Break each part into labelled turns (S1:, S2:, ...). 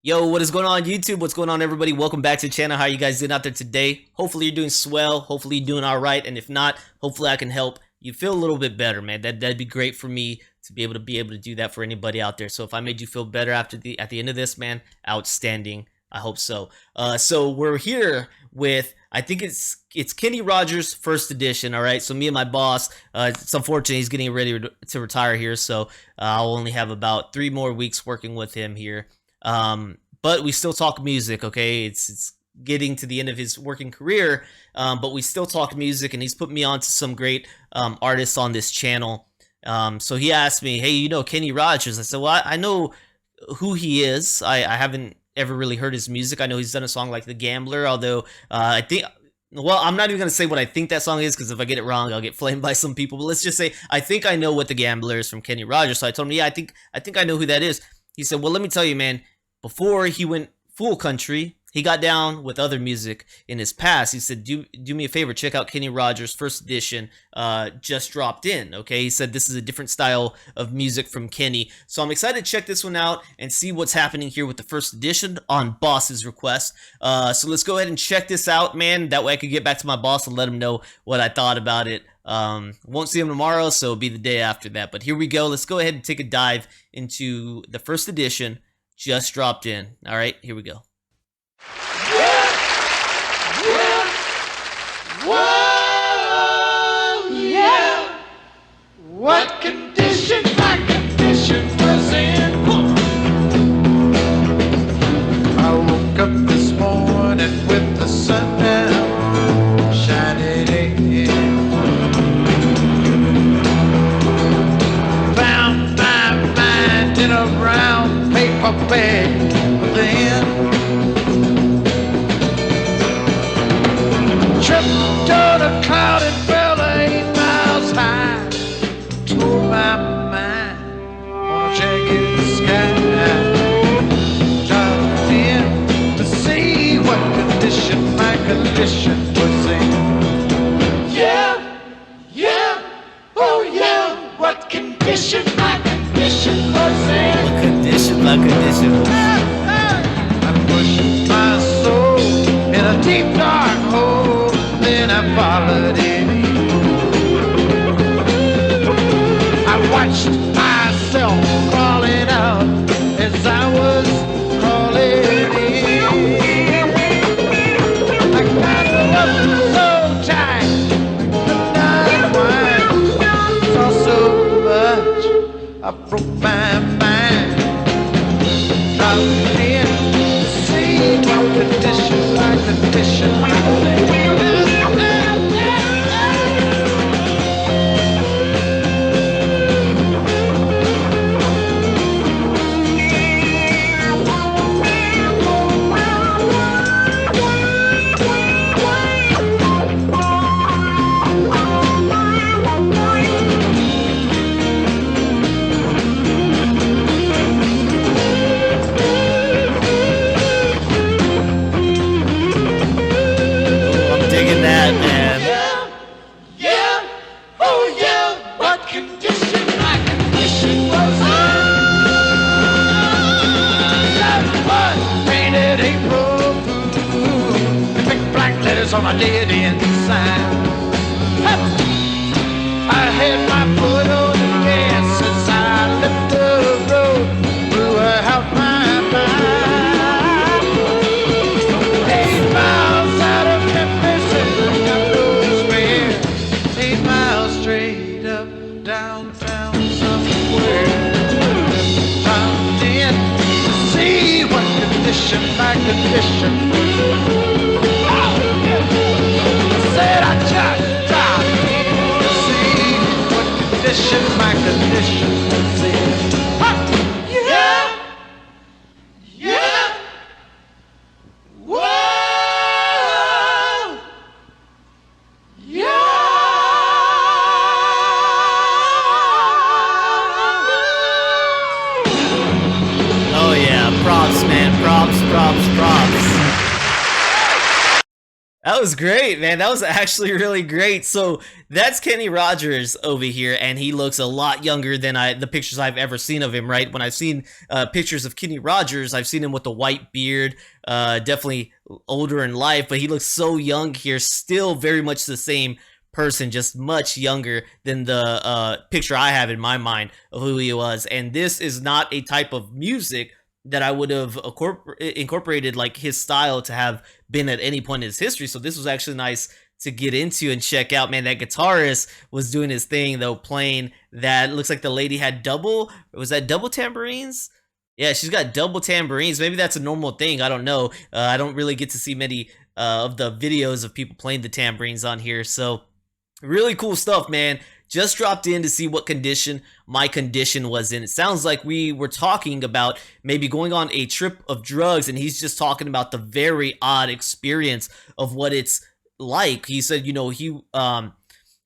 S1: Yo, what is going on YouTube? What's going on everybody? Welcome back to the channel. How you guys doing out there today? Hopefully you're doing swell. Hopefully you're doing all right. And if not, hopefully I can help you feel a little bit better, man. That'd be great for me to be able to do that for anybody out there. So if I made you feel better at the end of this, man, outstanding. I hope so. So we're here with, I think it's Kenny Rogers first edition. All right. So me and my boss, it's unfortunate he's getting ready to retire here. So I'll only have about 3 more weeks working with him here. But we still talk music, okay? It's getting to the end of his working career, but we still talk music, and he's put me on to some great artists on this channel. So he asked me, hey, you know Kenny Rogers? I said, well, I know who he is. I haven't ever really heard his music. I know he's done a song like The Gambler, although I think... Well, I'm not even going to say what I think that song is, because if I get it wrong, I'll get flamed by some people. But let's just say I think I know what The Gambler is from Kenny Rogers. So I told him, yeah, I think I know who that is. He said, well, let me tell you, man, before he went full country, he got down with other music in his past. He said, do me a favor, check out Kenny Rogers first edition, just dropped in, okay? He said this is a different style of music from Kenny. So I'm excited to check this one out and see what's happening here with the first edition on boss's request. So let's go ahead and check this out, man. That way I could get back to my boss and let him know what I thought about it. Won't see him tomorrow, so it'll be the day after that. But here we go. Let's go ahead and take a dive into the first edition. Just dropped in. All right, here we go.
S2: Whoa, yeah. What condition my condition was in? I woke up this morning with the sun down, shining in. Found my mind in a round paper bag then. Tripped on a cloud and fell 8 miles high. Tore my mind on a jagged sky. Dropped in to see what condition my condition was in. Yeah, yeah, oh yeah, what condition my condition was in.
S1: What condition, my condition.
S2: I pushed my soul in a deep dark hole, then I followed it. I watched myself crawling out as I was crawling in. I got up so tight, could not wind. Saw so much, I broke my mind. Dropped in to see what condition my condition was in. On my dead end sign. I had my foot on the gas as I left the road, blew out my mind. 8 miles out of Memphis and God knows where. 8 miles straight up downtown somewhere. Dropped in to see what condition my condition was. Said I just dropped in to see what condition my condition was in. Yeah, yeah, whoa, yeah.
S1: Oh yeah, props, man. Props. That was great, man. That was actually really great. So that's Kenny Rogers over here, and he looks a lot younger than the pictures I've ever seen of him. Right, when I've seen pictures of Kenny Rogers, I've seen him with the white beard, definitely older in life, but he looks so young here. Still very much the same person, just much younger than the picture I have in my mind of who he was. And this is not a type of music that I would have incorporated like his style to have been at any point in his history. So this was actually nice to get into and check out. Man, that guitarist was doing his thing though, playing that. Looks like the lady had was that double tambourines? Yeah, she's got double tambourines. Maybe that's a normal thing. I don't know. I don't really get to see many of the videos of people playing the tambourines on here. So really cool stuff, man. Just dropped in to see what condition my condition was in. It sounds like we were talking about maybe going on a trip of drugs, and he's just talking about the very odd experience of what it's like. He said,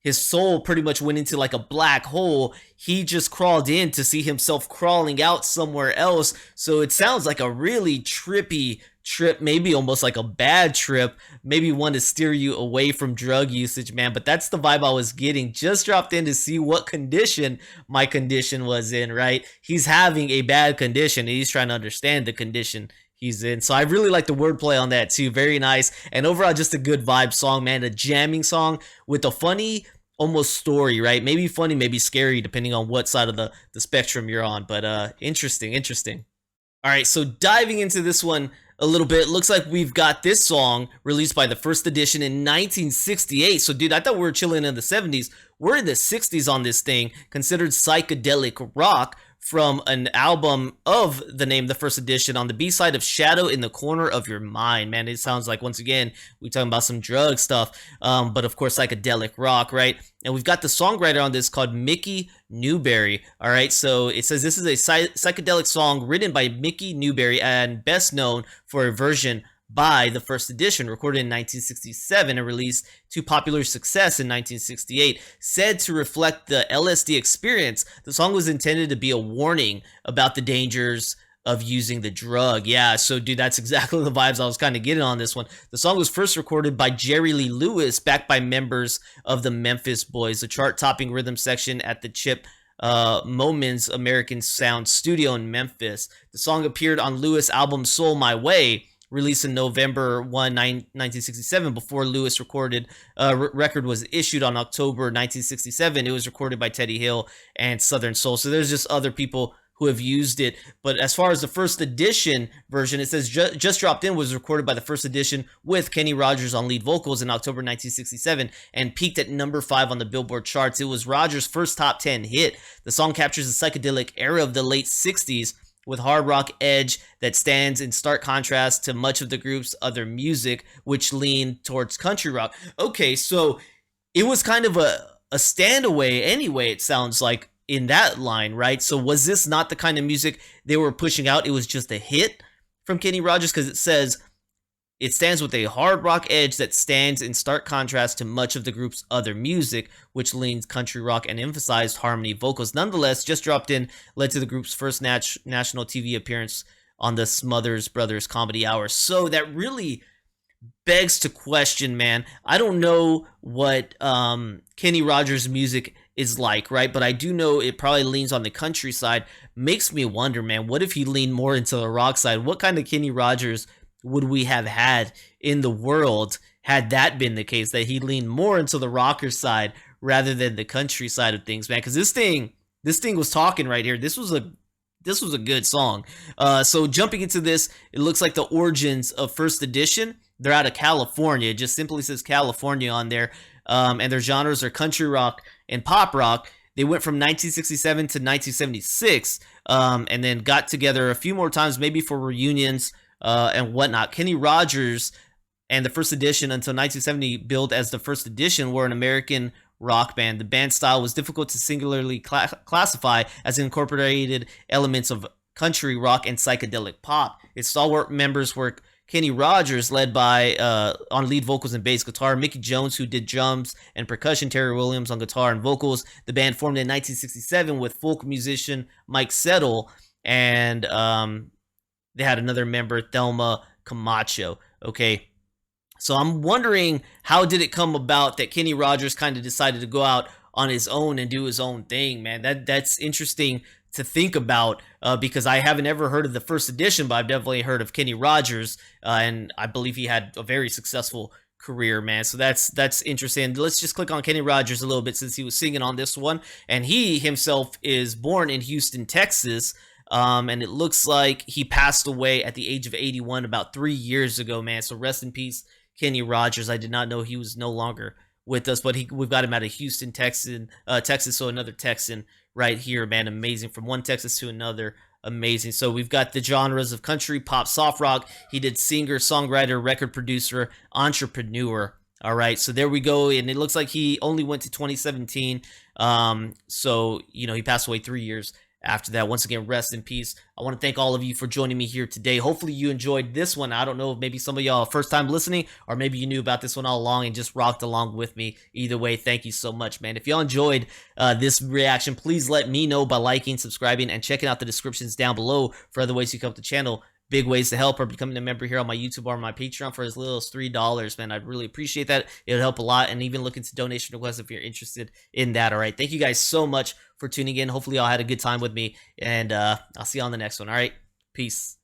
S1: his soul pretty much went into like a black hole. He just crawled in to see himself crawling out somewhere else. So it sounds like a really trippy trip, maybe almost like a bad trip, maybe one to steer you away from drug usage, man. But that's the vibe I was getting. Just dropped in to see what condition my condition was in, right? He's having a bad condition, and he's trying to understand the condition he's in. So I really like the wordplay on that too. Very nice. And overall, just a good vibe song, man. A jamming song with a funny almost story, right? Maybe funny, maybe scary, depending on what side of the spectrum you're on. But interesting. All right, so diving into this one a little bit, looks like we've got this song released by the First Edition in 1968. So, dude, I thought we were chilling in the 70s. We're in the 60s on this thing, considered psychedelic rock, from an album of the name The First Edition, on the B-side of Shadow in the Corner of Your Mind. Man, it sounds like, once again, we're talking about some drug stuff, but of course psychedelic rock, right? And we've got the songwriter on this called Mickey Newberry. All right, so it says this is a psychedelic song written by Mickey Newberry and best known for a version by the First Edition, recorded in 1967 and released to popular success in 1968. Said to reflect the LSD experience, the song was intended to be a warning about the dangers of using the drug. Yeah, so dude, that's exactly the vibes I was kind of getting on this one. The song was first recorded by Jerry Lee Lewis, backed by members of the Memphis Boys, the chart-topping rhythm section at the Chip Moman's American Sound Studio in Memphis. The song appeared on Lewis' album Soul My Way, released in November 1967, before Lewis recorded record was issued on October 1967. It was recorded by Teddy Hill and Southern Soul. So there's just other people who have used it. But as far as the First Edition version, it says Just Dropped In was recorded by the First Edition with Kenny Rogers on lead vocals in October 1967 and peaked at number 5 on the Billboard charts. It was Rogers' first top 10 hit. The song captures the psychedelic era of the late 60s, with hard rock edge that stands in stark contrast to much of the group's other music, which leaned towards country rock. Okay, so it was kind of a standaway anyway, it sounds like, in that line, right? So was this not the kind of music they were pushing out? It was just a hit from Kenny Rogers? Because it says it stands with a hard rock edge that stands in stark contrast to much of the group's other music, which leans country rock and emphasized harmony vocals. Nonetheless, Just Dropped In led to the group's first national TV appearance on the Smothers Brothers Comedy Hour. So that really begs to question, man. I don't know what Kenny Rogers' music is like, right? But I do know it probably leans on the country side. Makes me wonder, man, what if he leaned more into the rock side? What kind of Kenny Rogers would we have had in the world had that been the case, that he leaned more into the rocker side rather than the country side of things, man? Because this thing was talking right here. This was a good song. So jumping into this, it looks like the origins of First Edition. They're out of California. It just simply says California on there. And their genres are country rock and pop rock. They went from 1967 to 1976, and then got together a few more times, maybe for reunions and whatnot. Kenny Rogers and the First Edition until 1970 billed as the First Edition were an American rock band. The band style was difficult to singularly classify, as it incorporated elements of country rock and psychedelic pop. Its stalwart members were Kenny Rogers, led by on lead vocals and bass guitar, Mickey Jones, who did drums and percussion, Terry Williams on guitar and vocals. The band formed in 1967 with folk musician Mike Settle, and they had another member, Thelma Camacho. Okay, So I'm wondering, how did it come about that Kenny Rogers kind of decided to go out on his own and do his own thing, man? That's interesting to think about, because I haven't ever heard of the first edition, but I've definitely heard of Kenny Rogers, and I believe he had a very successful career, man. So that's interesting. Let's just click on Kenny Rogers a little bit, since he was singing on this one, and he himself is born in Houston, Texas. And it looks like he passed away at the age of 81 about 3 years ago, man. So rest in peace, Kenny Rogers. I did not know he was no longer with us, but we've got him out of Houston, Texas. So another Texan right here, man. Amazing. From one Texas to another. Amazing. So we've got the genres of country, pop, soft rock. He did singer, songwriter, record producer, entrepreneur. All right, so there we go. And it looks like he only went to 2017. So, he passed away 3 years after that. Once again, rest in peace. I want to thank all of you for joining me here today. Hopefully you enjoyed this one. I don't know if maybe some of y'all first time listening, or maybe you knew about this one all along and just rocked along with me. Either way, thank you so much, man. If y'all enjoyed this reaction, please let me know by liking, subscribing, and checking out the descriptions down below for other ways you can help the channel. Big ways to help are becoming a member here on my YouTube or my Patreon for as little as $3, man. I'd really appreciate that. It would help a lot. And even look into donation requests if you're interested in that. All right. Thank you guys so much for tuning in. Hopefully y'all had a good time with me. And I'll see you on the next one. All right. Peace.